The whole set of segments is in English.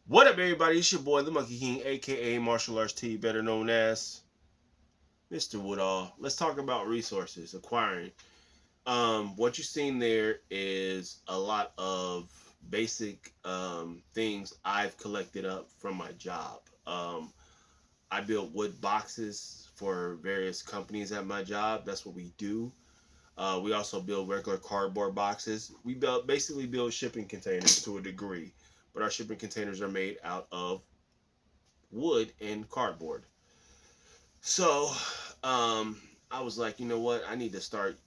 What up, everybody? It's your boy, the Monkey King, aka Martial Arts T, better known as Mr. Woodall. Let's talk about resources, acquiring. What you've seen there is a lot of basic things I've collected up from my job. I built wood boxes for various companies at my job. That's what we do. We also build regular cardboard boxes. We basically build shipping containers to a degree, but our shipping containers are made out of wood and cardboard. So I was like, you know what? I need to start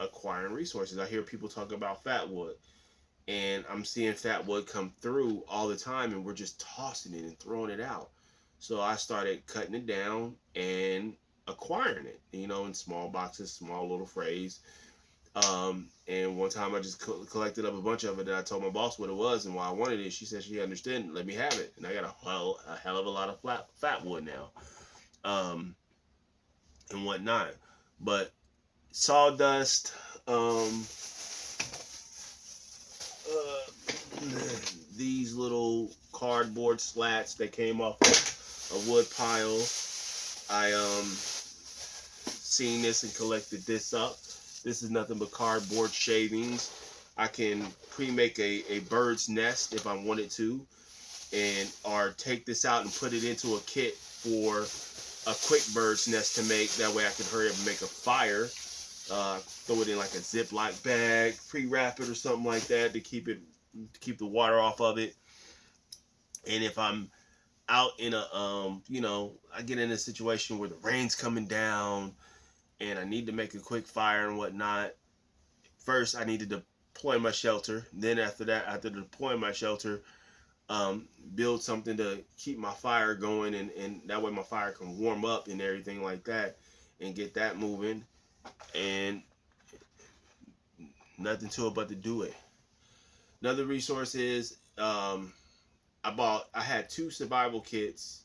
acquiring resources. I hear people talk about fat wood, and I'm seeing fat wood come through all the time, and we're just tossing it and throwing it out. So I started cutting it down and acquiring it, in small boxes, small little frays. And one time I just collected up a bunch of it, and I told my boss what it was and why I wanted it. She said she understood and let me have it. And I got a hell of a lot of fat wood now, and whatnot. But sawdust, these little cardboard slats that came off a wood pile. I seen this and collected this up. This is nothing but cardboard shavings. I can pre-make a bird's nest if I wanted to, or take this out and put it into a kit for a quick bird's nest to make. That way I can hurry up and make a fire. Throw it in like a Ziploc bag, pre-wrap it or something like that to keep the water off of it. And if I'm out in a I get in a situation where the rain's coming down and I need to make a quick fire and whatnot. First, I need to deploy my shelter. Then after that, after deploying my shelter, build something to keep my fire going, and that way my fire can warm up and everything like that, and get that moving. And nothing to it but to do it. Another resource is I had 2 survival kits.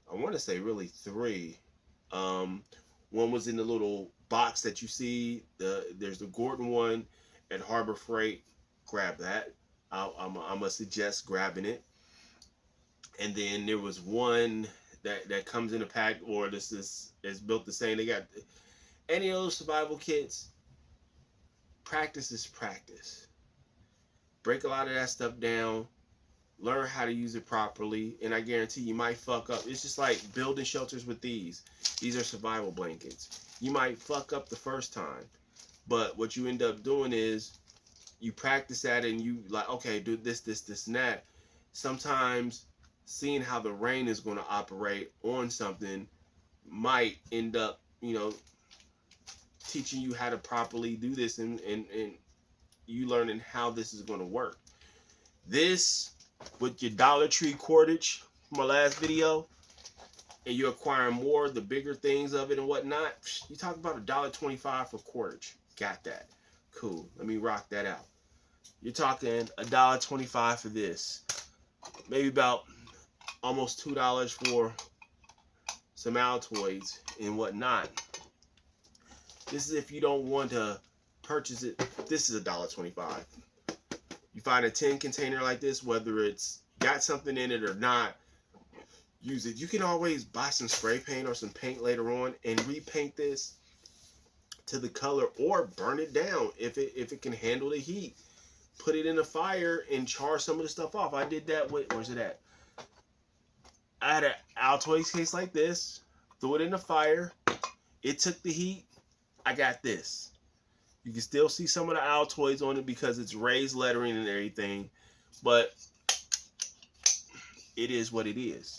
I want to say really 3. One was in the little box that you see. There's the Gordon one at Harbor Freight. Grab that. I'm gonna suggest grabbing it. And then there was one that comes in a pack, or this is built the same. They got any of those survival kits. Practice is practice. Break a lot of that stuff down. Learn how to use it properly, and I guarantee you might fuck up. It's just like building shelters with these. These are survival blankets. You might fuck up the first time, but what you end up doing is you practice at it, and you like, okay, do this, this, this, and that. Sometimes seeing how the rain is going to operate on something might end up, teaching you how to properly do this, and you learning how this is going to work. This, with your Dollar Tree cordage from my last video, and you're acquiring more, the bigger things of it and whatnot, you talk about $1.25 for cordage. Got that. Cool. Let me rock that out. You're talking $1.25 for this. Maybe about almost $2 for some Altoids and whatnot. This is if you don't want to purchase it. This is $1.25. You find a tin container like this, whether it's got something in it or not, use it. You can always buy some spray paint or some paint later on and repaint this to the color, or burn it down if it can handle the heat. Put it in a fire and char some of the stuff off. I did that with, where's it at? I had an Altoids case like this, threw it in the fire. It took the heat. I got this. You can still see some of the Altoids on it because it's raised lettering and everything, but it is what it is.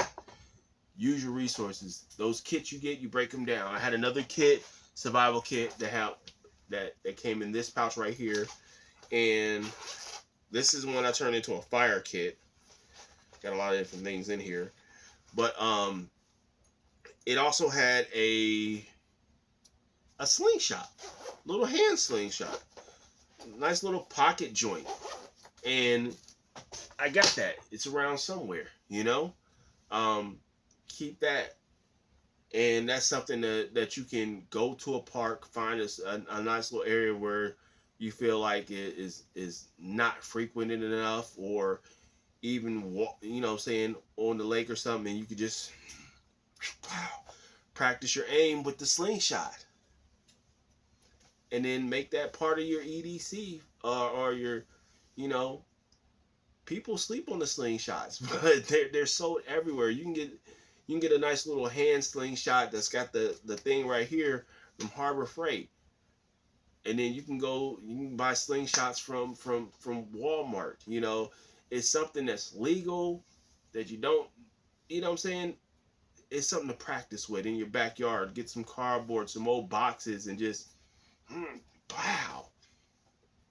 Use your resources. Those kits you get, you break them down. I had another kit, survival kit, that came in this pouch right here, and this is one I turned into a fire kit. Got a lot of different things in here, but it also had a slingshot. Little hand slingshot, nice little pocket joint, and I got that. It's around somewhere, keep that, and that's something that you can go to a park, find a nice little area where you feel like it is not frequented enough, or even walk, you know, saying on the lake or something, and you could just practice your aim with the slingshot, and then make that part of your EDC, or your, you know, people sleep on the slingshots, but they're sold everywhere. You can get a nice little hand slingshot that's got the thing right here from Harbor Freight, and then you can buy slingshots from Walmart. You know, it's something that's legal, that you don't, you know what I'm saying? It's something to practice with in your backyard. Get some cardboard, some old boxes, and just bow,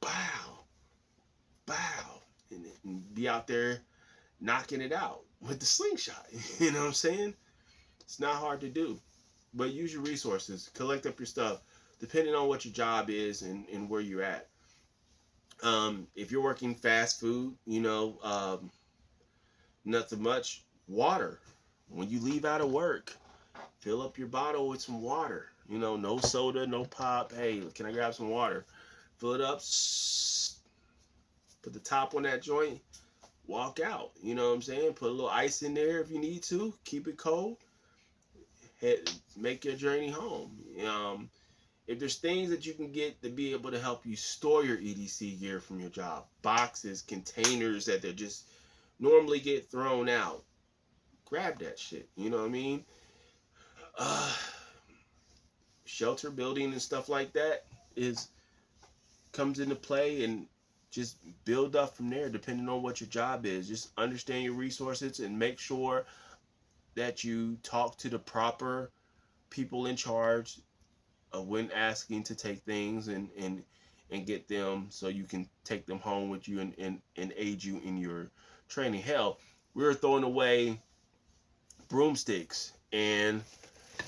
bow, bow, and be out there knocking it out with the slingshot. You know what I'm saying? It's not hard to do, but use your resources, collect up your stuff, depending on what your job is and where you're at. If you're working fast food, you know, nothing much. Water. When you leave out of work, fill up your bottle with some water. You know, no soda, no pop. Hey, can I grab some water? Fill it up. Put the top on that joint. Walk out. You know what I'm saying? Put a little ice in there if you need to. Keep it cold. Make your journey home. If there's things that you can get to be able to help you store your EDC gear from your job, boxes, containers that they just normally get thrown out, grab that shit. You know what I mean? Shelter building and stuff like that comes into play, and just build up from there depending on what your job is. Just understand your resources and make sure that you talk to the proper people in charge when asking to take things, and get them so you can take them home with you, and aid you in your training. Hell, we were throwing away broomsticks, and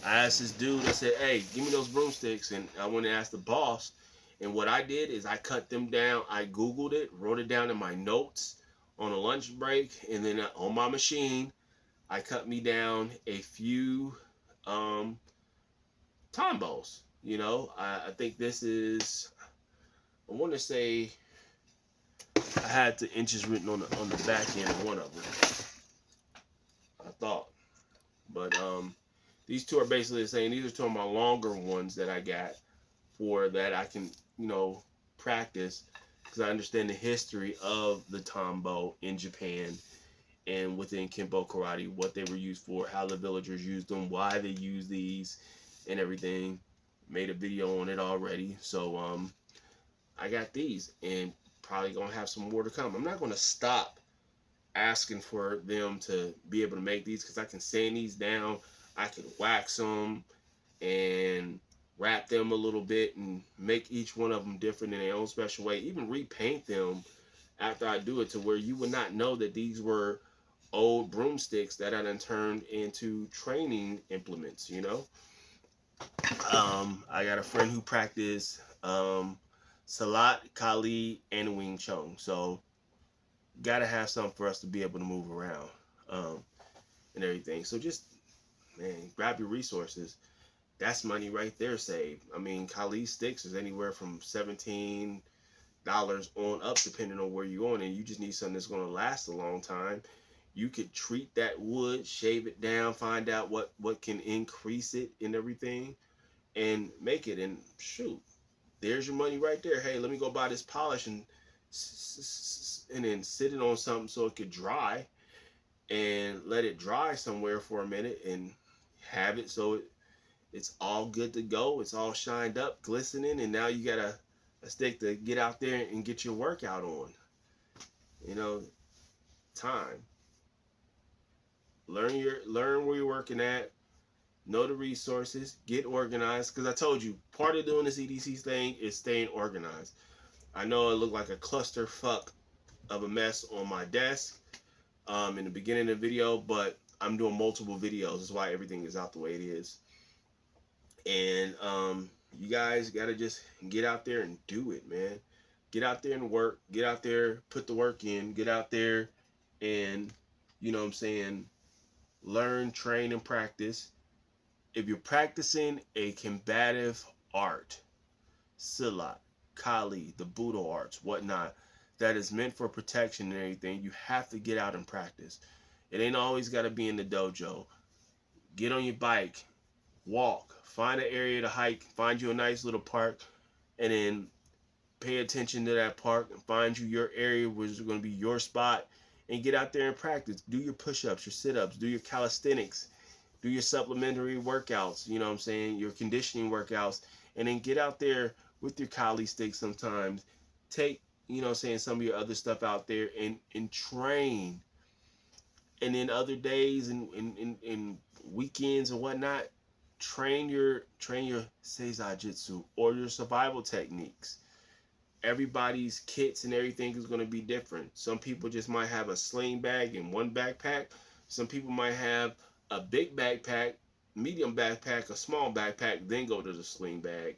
I asked this dude, I said, hey, give me those broomsticks, and I went and asked the boss, and what I did is I cut them down. I Googled it, wrote it down in my notes on a lunch break, and then on my machine, I cut me down a few Tombos. You know, I think this is, I want to say, I had the inches written on the back end of one of them, I thought. But these two are basically the same. These are two of my longer ones that I got for that I can, you know, practice, because I understand the history of the Tombo in Japan and within Kempo Karate, what they were used for, how the villagers used them, why they use these, and everything. Made a video on it already. So I got these, and probably gonna have some more to come. I'm not gonna stop asking for them to be able to make these, because I can sand these down, I can wax them and wrap them a little bit and make each one of them different in their own special way, even repaint them after I do it, to where you would not know that these were old broomsticks that I done turned into training implements, you know. I got a friend who practiced Salat, Kali, and Wing Chun. So gotta have something for us to be able to move around and everything. So just, man, grab your resources. That's money right there saved. I mean, Kali sticks is anywhere from $17 on up, depending on where you're going, and you just need something that's going to last a long time. You could treat that wood, shave it down, find out what can increase it and everything, and make it. And shoot, there's your money right there. Hey, let me go buy this polish and then sit it on something so it could dry, and let it dry somewhere for a minute, and have it so it's all good to go. It's all shined up, glistening, and now you got a stick to get out there and get your workout on. You know, time. Learn where you're working at. Know the resources. Get organized. Because I told you, part of doing this EDC thing is staying organized. I know it looked like a clusterfuck of a mess on my desk in the beginning of the video, but I'm doing multiple videos. That's why everything is out the way it is. And you guys got to just get out there and do it, man. Get out there and work. Get out there, put the work in. Get out there and, you know what I'm saying, learn, train, and practice. If you're practicing a combative art, Silat, Kali, the Budo arts, whatnot, that is meant for protection and everything, you have to get out and practice. It ain't always got to be in the dojo. Get on your bike, walk, find an area to hike, find you a nice little park, and then pay attention to that park and find you your area which is going to be your spot, and get out there and practice. Do your push-ups, your sit-ups, do your calisthenics, do your supplementary workouts, you know what I'm saying, your conditioning workouts, and then get out there with your Kali sticks sometimes. Take, you know what I'm saying, some of your other stuff out there and train. And then other days and weekends and whatnot, train your Seizai Jitsu or your survival techniques. Everybody's kits and everything is going to be different. Some people just might have a sling bag and one backpack. Some people might have a big backpack, medium backpack, a small backpack, then go to the sling bag.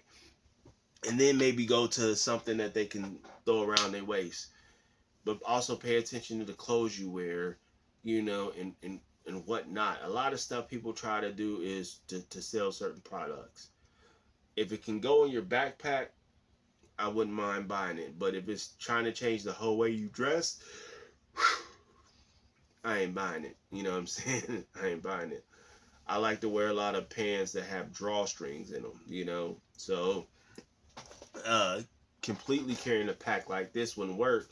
And then maybe go to something that they can throw around their waist. But also pay attention to the clothes you wear, you know, and whatnot. A lot of stuff people try to do is to sell certain products. If it can go in your backpack, I wouldn't mind buying it. But if it's trying to change the whole way you dress, I ain't buying it. You know what I'm saying? I ain't buying it. I like to wear a lot of pants that have drawstrings in them, you know. So completely carrying a pack like this wouldn't work,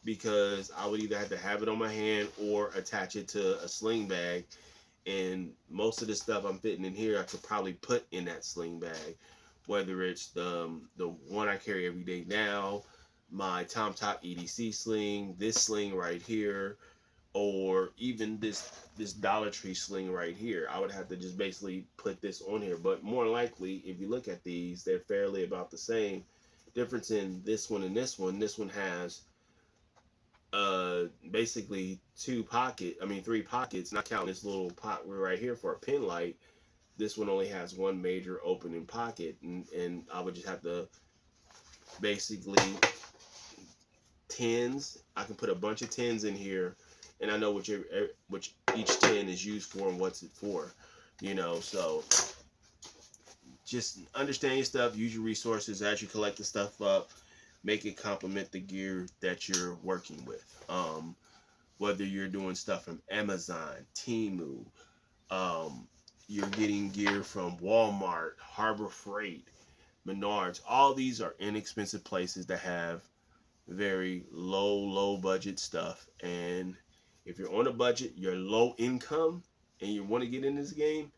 because I would either have to have it on my hand or attach it to a sling bag. And most of the stuff I'm fitting in here, I could probably put in that sling bag. Whether it's the one I carry every day now, my Top EDC sling, this sling right here, or even this Dollar Tree sling right here. I would have to just basically put this on here. But more likely, if you look at these, they're fairly about the same. Difference in this one and this one has basically three pockets, not counting this little pocket right here for a pin light. This one only has one major opening pocket, and I would just have to basically tins. I can put a bunch of tins in here, and I know which each tin is used for and what's it for, you know. So just understand your stuff, use your resources as you collect the stuff up, make it complement the gear that you're working with. Whether you're doing stuff from Amazon, Temu, you're getting gear from Walmart, Harbor Freight, Menards. All these are inexpensive places that have very low budget stuff. And if you're on a budget, you're low income, and you want to get in this game,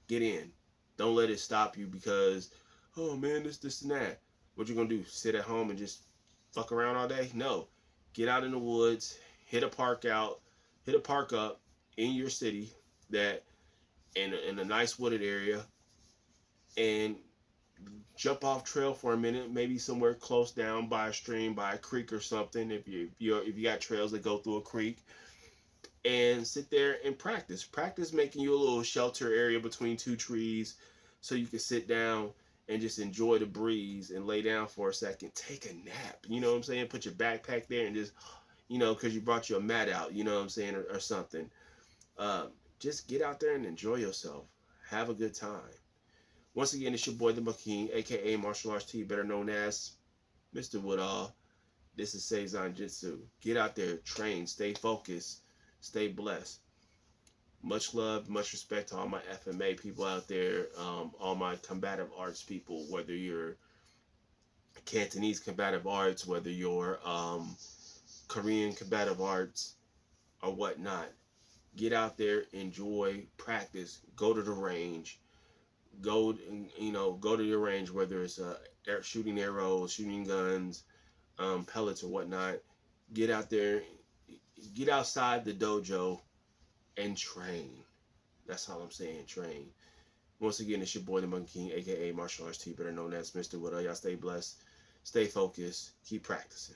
get in. Don't let it stop you because, oh man, this and that. What you gonna do? Sit at home and just fuck around all day? No. Get out in the woods, hit a park up in your city, that in a nice wooded area, and jump off trail for a minute, maybe somewhere close down by a stream, by a creek or something, if you got trails that go through a creek, and sit there and practice making you a little shelter area between two trees, so you can sit down and just enjoy the breeze and lay down for a second, take a nap, you know what I'm saying, put your backpack there and just, you know, because you brought your mat out, you know what I'm saying, or something. Just get out there and enjoy yourself, have a good time. Once again, it's your boy, the King, aka Martial Arts T, better known as Mr. Woodall. This is Seizai Jitsu. Get out there, train, stay focused, stay blessed. Much love, much respect to all my FMA people out there, all my combative arts people, whether you're Cantonese combative arts, whether you're Korean combative arts, or whatnot. Get out there, enjoy, practice, go to the range. Go to your range, whether it's shooting arrows, shooting guns, pellets or whatnot. Get out there, get outside the dojo and train. That's all I'm saying, train. Once again, it's your boy, the Monkey King, aka Martial Arts T, better known as Mr. Woodall. Y'all stay blessed, stay focused, keep practicing.